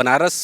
बनारस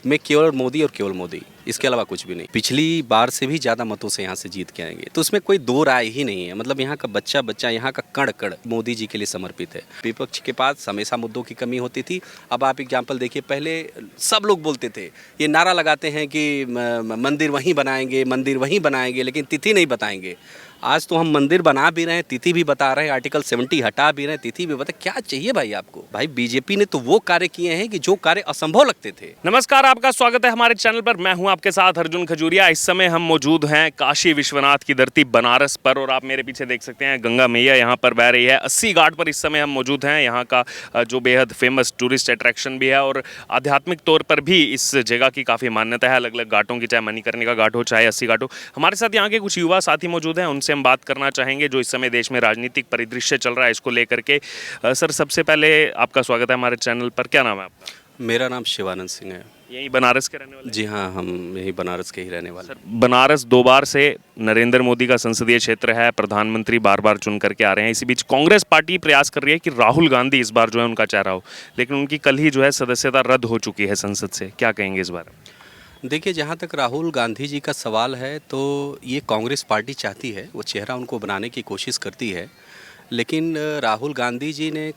में केवल मोदी और केवल मोदी, इसके अलावा कुछ भी नहीं। पिछली बार से भी ज़्यादा मतों से यहाँ से जीत के आएंगे, तो उसमें कोई दो राय ही नहीं है। मतलब यहाँ का बच्चा बच्चा, यहाँ का कण कण मोदी जी के लिए समर्पित है। विपक्ष के पास हमेशा मुद्दों की कमी होती थी। अब आप एग्जाम्पल देखिए, पहले सब लोग बोलते थे, ये नारा लगाते हैं कि मंदिर वहीं बनाएंगे, मंदिर वहीं बनाएंगे, लेकिन तिथि नहीं बताएंगे। आज तो हम मंदिर बना भी रहे हैं, तिथि भी बता रहे हैं, आर्टिकल 70 हटा भी रहे हैं, तिथि भी बता। क्या चाहिए भाई आपको? भाई बीजेपी ने तो वो कार्य किए हैं कि जो कार्य असंभव लगते थे। नमस्कार, आपका स्वागत है हमारे चैनल पर। मैं हूं आपके साथ अर्जुन खजूरिया। इस समय हम मौजूद हैं काशी विश्वनाथ की धरती बनारस पर, और आप मेरे पीछे देख सकते हैं गंगा मैया यहां पर बह रही है। 80 घाट पर इस समय हम मौजूद हैं। यहां का जो बेहद फेमस टूरिस्ट अट्रैक्शन भी है, और आध्यात्मिक तौर पर भी इस जगह की काफ़ी मान्यता है। अलग अलग घाटों की, चाहे मणिकर्णिका घाट हो, चाहे 80 घाट हो। हमारे साथ यहाँ के कुछ युवा साथी मौजूद हैं, उनसे हम बात करना चाहेंगे जो इस समय देश में राजनीतिक परिदृश्य चल रहा है, इसको लेकर के। सर, सबसे पहले आपका स्वागत है हमारे चैनल पर। क्या नाम है आपका? मेरा नाम शिवानंद सिंह है। यही बनारस के रहने वाले? जी हाँ, हम यही बनारस के ही रहने वाले। सर, बनारस 2 बार से नरेंद्र मोदी का संसदीय क्षेत्र है, प्रधानमंत्री बार बार चुन करके आ रहे हैं। इसी बीच कांग्रेस पार्टी प्रयास कर रही है कि राहुल गांधी इस बार जो है उनका चेहरा हो, लेकिन उनकी कल ही जो है सदस्यता रद्द हो चुकी है संसद से। क्या कहेंगे इस बार? देखिए, जहाँ तक राहुल गांधी जी का सवाल है, तो ये कांग्रेस पार्टी चाहती है, वो चेहरा उनको बनाने की कोशिश करती है, लेकिन राहुल गांधी जी ने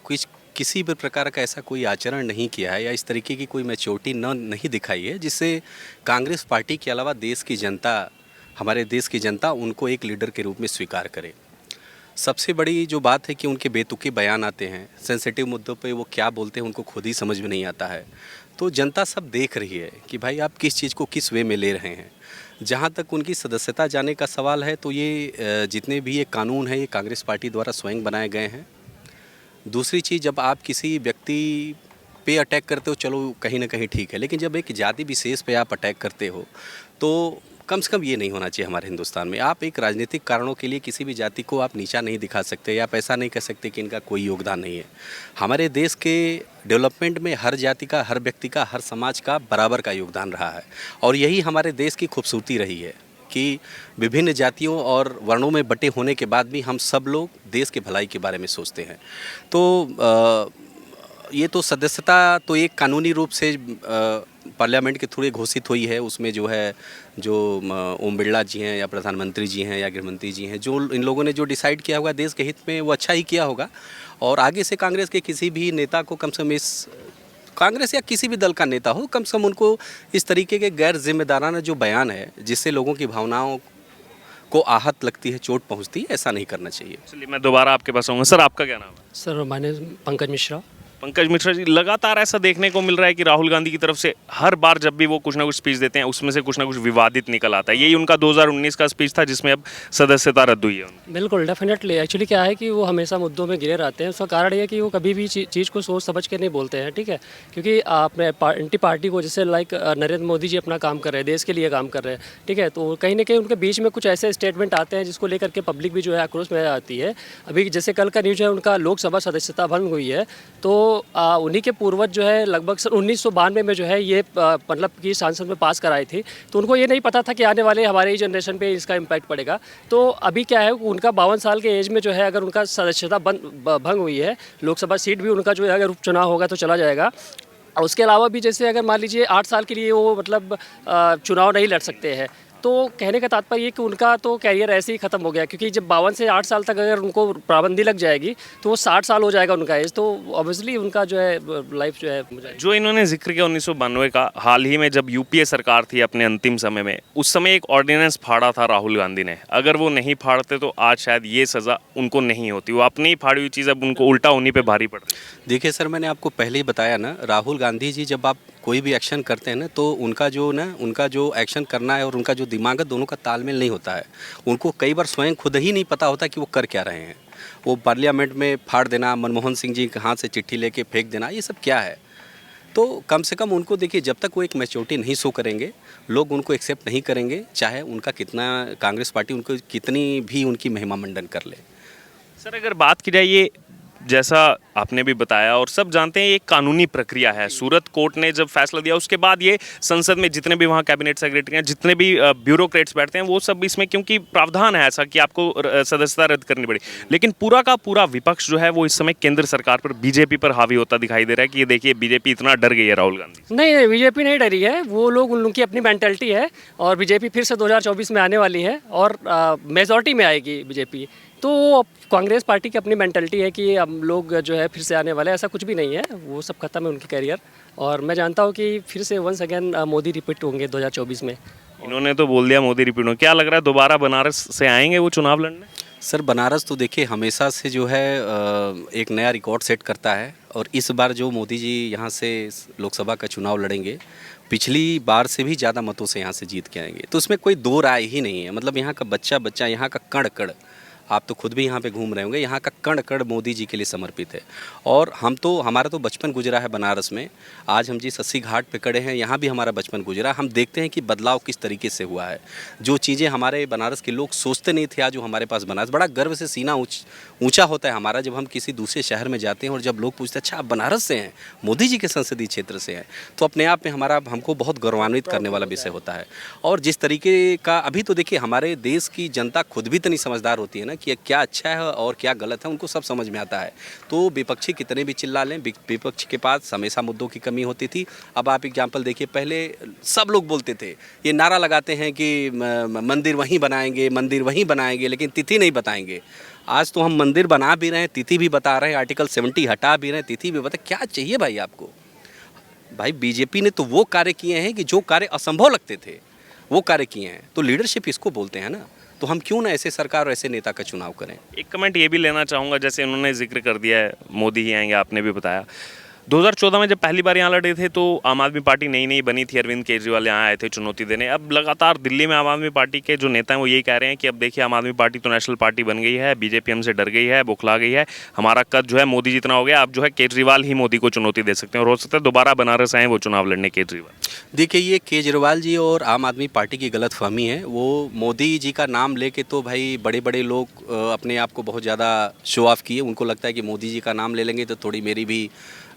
किसी भी प्रकार का ऐसा कोई आचरण नहीं किया है या इस तरीके की कोई मैच्योरिटी नहीं दिखाई है जिससे कांग्रेस पार्टी के अलावा देश की जनता, हमारे देश की जनता उनको एक लीडर के रूप में स्वीकार करे। सबसे बड़ी जो बात है कि उनके बेतुके बयान आते हैं, सेंसिटिव मुद्दों पे वो क्या बोलते हैं उनको खुद ही समझ में नहीं आता है। तो जनता सब देख रही है कि भाई आप किस चीज़ को किस वे में ले रहे हैं। जहाँ तक उनकी सदस्यता जाने का सवाल है, तो ये जितने भी ये कानून हैं, ये कांग्रेस पार्टी द्वारा स्वयं बनाए गए हैं। दूसरी चीज़, जब आप किसी व्यक्ति पे अटैक करते हो, चलो कहीं ना कहीं ठीक है, लेकिन जब एक जाति विशेष पे आप अटैक करते हो, तो कम से कम ये नहीं होना चाहिए हमारे हिंदुस्तान में। आप एक राजनीतिक कारणों के लिए किसी भी जाति को आप नीचा नहीं दिखा सकते, या आप ऐसा नहीं कह सकते कि इनका कोई योगदान नहीं है। हमारे देश के डेवलपमेंट में हर जाति का, हर व्यक्ति का, हर समाज का बराबर का योगदान रहा है, और यही हमारे देश की खूबसूरती रही है कि विभिन्न जातियों और वर्णों में बटे होने के बाद भी हम सब लोग देश के भलाई के बारे में सोचते हैं। तो ये तो सदस्यता तो एक कानूनी रूप से पार्लियामेंट के थ्रू घोषित हुई है। उसमें जो है, जो ओम बिरला जी हैं या प्रधानमंत्री जी हैं या गृहमंत्री जी हैं, जो इन लोगों ने जो डिसाइड किया होगा देश के हित में, वो अच्छा ही किया होगा। और आगे से कांग्रेस के किसी भी नेता को, कम से कम इस कांग्रेस या किसी भी दल का नेता हो, कम से कम उनको इस तरीके के गैर जिम्मेदाराना जो बयान है जिससे लोगों की भावनाओं को आहत लगती है, चोट पहुंचती है, ऐसा नहीं करना चाहिए। चलिए, मैं दोबारा आपके पास आऊँगा। सर, आपका क्या नाम है? Sir, my name Pankaj Mishra. Pankaj Mishra ji, लगातार ऐसा देखने को मिल रहा है कि राहुल गांधी की तरफ से हर बार जब भी वो कुछ ना कुछ स्पीच देते हैं, उसमें से कुछ ना कुछ विवादित निकल आता है। यही उनका 2019 का स्पीच था जिसमें अब सदस्यता रद्द हुई है उनकी। बिल्कुल, डेफिनेटली। एक्चुअली क्या है कि वो हमेशा मुद्दों में घिरे रहते हैं। उसका कारण ये है कि वो कभी भी चीज़ को सोच समझ के नहीं बोलते हैं, ठीक है। क्योंकि आपने एंटी पार्टी को, जैसे लाइक नरेंद्र मोदी जी अपना काम कर रहे हैं, देश के लिए काम कर रहे हैं, ठीक है, तो कहीं ना कहीं उनके बीच में कुछ ऐसे स्टेटमेंट आते हैं जिसको लेकर के पब्लिक भी जो है आक्रोश में आती है। अभी जैसे कल का न्यूज़ है, उनका लोकसभा सदस्यता भंग हुई है, तो उन्हीं के पूर्वज जो है लगभग 1992 में जो है ये मतलब कि संसद में पास कराई थी। तो उनको ये नहीं पता था कि आने वाले हमारे ही जनरेशन पे इसका इम्पैक्ट पड़ेगा। तो अभी क्या है, उनका 52 साल के एज में जो है अगर उनका सदस्यता भंग हुई है, लोकसभा सीट भी उनका जो है अगर उपचुनाव होगा तो चला जाएगा। और उसके अलावा भी जैसे अगर मान लीजिए 8 साल के लिए वो मतलब चुनाव नहीं लड़ सकते हैं। तो कहने का तात्पर्य ये कि उनका तो कैरियर ऐसे ही खत्म हो गया, क्योंकि जब 52 से 8 साल तक अगर उनको पाबंदी लग जाएगी तो वो 60 साल हो जाएगा उनका एज, तो ऑब्वियसली उनका जो है लाइफ जो है। जो इन्होंने जिक्र किया 1992 का, हाल ही में जब यूपीए सरकार थी अपने अंतिम समय में, उस समय एक ऑर्डिनेंस फाड़ा था राहुल गांधी ने। अगर वो नहीं फाड़ते तो आज शायद ये सज़ा उनको नहीं होती। वो अपनी ही फाड़ी हुई चीज़ अब उनको उल्टा उन्हीं पे भारी पड़ रही है। देखिए सर, मैंने आपको पहले ही बताया ना, राहुल गांधी जी जब आप कोई भी एक्शन करते हैं ना, तो उनका जो एक्शन करना है और उनका जो दिमाग है, दोनों का तालमेल नहीं होता है। उनको कई बार स्वयं खुद ही नहीं पता होता कि वो कर क्या रहे हैं। वो पार्लियामेंट में फाड़ देना, मनमोहन सिंह जी के हाथ से चिट्ठी लेके फेंक देना, ये सब क्या है। तो कम से कम उनको देखिए, जब तक वो एक मैच्योरिटी नहीं शो करेंगे, लोग उनको एक्सेप्ट नहीं करेंगे, चाहे उनका कितना कांग्रेस पार्टी उनको कितनी भी उनकी महिमा मंडन कर ले। सर, अगर बात की जाए ये जैसा आपने भी बताया और सब जानते हैं, ये एक कानूनी प्रक्रिया है। सूरत कोर्ट ने जब फैसला दिया उसके बाद ये संसद में जितने भी वहाँ कैबिनेट सेक्रेटरी हैं, जितने भी ब्यूरोक्रेट्स बैठते हैं, वो सब इसमें, क्योंकि प्रावधान है ऐसा कि आपको सदस्यता रद्द करनी पड़ी। लेकिन पूरा का पूरा विपक्ष जो है वो इस समय केंद्र सरकार पर, बीजेपी पर हावी होता दिखाई दे रहा है कि ये देखिए बीजेपी इतना डर गई है राहुल गांधी से। नहीं, बीजेपी नहीं डरी है, वो लोग, उन लोगों की अपनी मेंटालिटी है और बीजेपी फिर से 2024 में आने वाली है और मेजॉरिटी में आएगी बीजेपी। तो कांग्रेस पार्टी की अपनी मेंटालिटी है कि हम लोग जो है फिर से आने वाले हैं, ऐसा कुछ भी नहीं है, वो सब खत्म है उनकी कैरियर। और मैं जानता हूँ कि फिर से वंस अगेन मोदी रिपीट होंगे 2024 में। इन्होंने तो बोल दिया मोदी रिपीट हो, क्या लग रहा है दोबारा बनारस से आएंगे वो चुनाव लड़ने? सर बनारस तो देखिए हमेशा से जो है एक नया रिकॉर्ड सेट करता है और इस बार जो मोदी जी यहाँ से लोकसभा का चुनाव लड़ेंगे, पिछली बार से भी ज़्यादा मतों से यहाँ से जीत के आएंगे। तो उसमें कोई दो राय ही नहीं है। मतलब यहाँ का बच्चा बच्चा, यहाँ का कण कण, आप तो खुद भी यहाँ पे घूम रहे होंगे, यहाँ का कण कण मोदी जी के लिए समर्पित है। और हमारा तो बचपन गुजरा है बनारस में। आज हम जिस 80 घाट पे खड़े हैं, यहाँ भी हमारा बचपन गुजरा। हम देखते हैं कि बदलाव किस तरीके से हुआ है। जो चीज़ें हमारे बनारस के लोग सोचते नहीं थे, आज जो हमारे पास बनारस, बड़ा गर्व से सीना ऊंचा होता है हमारा जब हम किसी दूसरे शहर में जाते हैं और जब लोग पूछते हैं अच्छा आप बनारस से हैं, मोदी जी के संसदीय क्षेत्र से हैं, तो अपने आप में हमको बहुत गौरवान्वित करने वाला विषय होता है। और जिस तरीके का अभी तो देखिए हमारे देश की जनता खुद भी इतनी समझदार होती है ना कि क्या अच्छा है और क्या गलत है, उनको सब समझ में आता है। तो विपक्षी कितने भी चिल्ला लें, विपक्ष के पास हमेशा मुद्दों की कमी होती थी। अब आप एग्जाम्पल देखिए, पहले सब लोग बोलते थे, ये नारा लगाते हैं कि मंदिर वहीं बनाएंगे, मंदिर वहीं बनाएंगे, लेकिन तिथि नहीं बताएंगे। आज तो हम मंदिर बना भी रहे हैं, तिथि भी बता रहे हैं, आर्टिकल 70 हटा भी रहे हैं, तिथि भी बता। क्या चाहिए भाई आपको? भाई बीजेपी ने तो वो कार्य किए हैं कि जो कार्य असंभव लगते थे वो कार्य किए हैं। तो लीडरशिप इसको बोलते हैं ना। तो हम क्यों ना ऐसे सरकार और ऐसे नेता का चुनाव करें। एक कमेंट ये भी लेना चाहूँगा, जैसे उन्होंने जिक्र कर दिया है मोदी ही आएंगे, आपने भी बताया 2014 में जब पहली बार यहाँ लड़े थे तो आम आदमी पार्टी नई नई बनी थी, अरविंद केजरीवाल यहाँ आए थे चुनौती देने। अब लगातार दिल्ली में आम आदमी पार्टी के जो नेता हैं वो यही कह रहे हैं कि अब देखिए आम आदमी पार्टी तो नेशनल पार्टी बन गई है, बीजेपी हमसे डर गई है, बौखला गई है, हमारा कद जो है मोदी जितना हो गया, अब जो है केजरीवाल ही मोदी को चुनौती दे सकते हैं और हो सकता है दोबारा बनारस आए वो चुनाव लड़ने केजरीवाल। देखिए ये केजरीवाल जी और आम आदमी पार्टी की गलत फहमी है। वो मोदी जी का नाम लेके तो भाई बड़े बड़े लोग अपने आप को बहुत ज़्यादा शो ऑफ किए। उनको लगता है कि मोदी जी का नाम ले लेंगे तो थोड़ी मेरी भी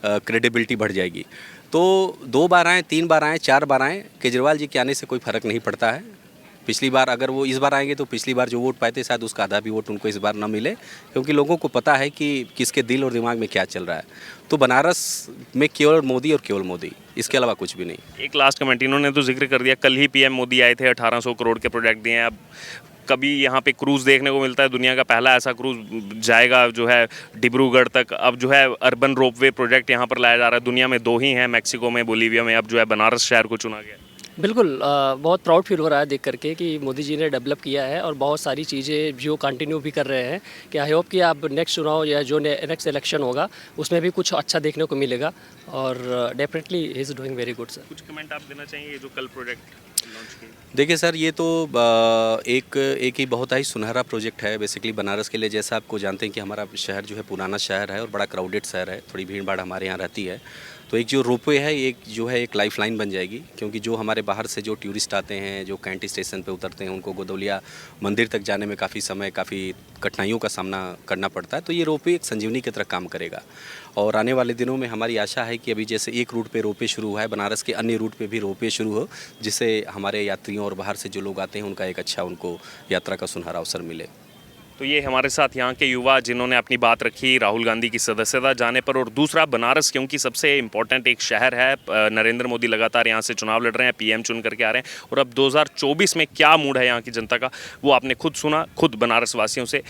क्रेडिबिलिटी बढ़ जाएगी। तो 2 बार आएँ, 3 बार आएँ, 4 बार आएँ, केजरीवाल जी के आने से कोई फ़र्क नहीं पड़ता है। पिछली बार अगर वो इस बार आएंगे तो पिछली बार जो वोट पाए थे शायद उसका आधा भी वोट उनको इस बार न मिले, क्योंकि लोगों को पता है कि किसके दिल और दिमाग में क्या चल रहा है। तो बनारस में केवल मोदी और केवल मोदी, इसके अलावा कुछ भी नहीं। एक लास्ट कमेंट, इन्होंने तो जिक्र कर दिया, कल ही पीएम मोदी आए थे, 1800 करोड़ के प्रोजेक्ट दिए हैं। अब कभी यहाँ पे क्रूज़ देखने को मिलता है, दुनिया का पहला ऐसा क्रूज़ जाएगा जो है डिब्रूगढ़ तक। अब जो है अर्बन रोपवे प्रोजेक्ट यहाँ पर लाया जा रहा है, दुनिया में 2 ही हैं, मैक्सिको में, बोलीविया में। अब जो है बनारस शहर को चुना गया। बिल्कुल, बहुत प्राउड फील हो रहा है देख करके कि मोदी जी ने डेवलप किया है और बहुत सारी चीज़ें जो कंटिन्यू भी कर रहे हैं कि आई होप कि आप नेक्स्ट चुनाव या जो नेक्स्ट इलेक्शन होगा उसमें भी कुछ अच्छा देखने को मिलेगा और definitely he is doing very good sir. कुछ कमेंट आप देना चाहेंगे जो कल प्रोजेक्ट लॉन्च किए? देखिए सर, ये तो एक ही बहुत ही सुनहरा प्रोजेक्ट है बेसिकली बनारस के लिए। जैसा आपको जानते हैं कि हमारा शहर जो है पुराना शहर है और बड़ा क्राउडेड शहर है, थोड़ी भीड़ भाड़ हमारे यहाँ रहती है। तो एक जो रोपवे है, एक जो है एक लाइफलाइन बन जाएगी, क्योंकि जो हमारे बाहर से जो टूरिस्ट आते हैं, जो कैंटी स्टेशन पे उतरते हैं, उनको गोदौलिया मंदिर तक जाने में काफ़ी कठिनाइयों का सामना करना पड़ता है। तो ये रोपवे एक संजीवनी की तरह काम करेगा और आने वाले दिनों में हमारी आशा है कि अभी जैसे एक रूट पे रोपवे शुरू हुआ है, बनारस के अन्य रूट पे भी रोपवे शुरू हो, जिससे हमारे यात्रियों और बाहर से जो लोग आते हैं उनका एक अच्छा उनको यात्रा का सुनहरा अवसर मिले। तो ये हमारे साथ यहाँ के युवा जिन्होंने अपनी बात रखी राहुल गांधी की सदस्यता जाने पर, और दूसरा बनारस क्योंकि सबसे इम्पोर्टेंट एक शहर है। नरेंद्र मोदी लगातार यहाँ से चुनाव लड़ रहे हैं, पीएम चुन करके आ रहे हैं और अब 2024 में क्या मूड है यहाँ की जनता का वो आपने खुद सुना, खुद बनारस वासियों से।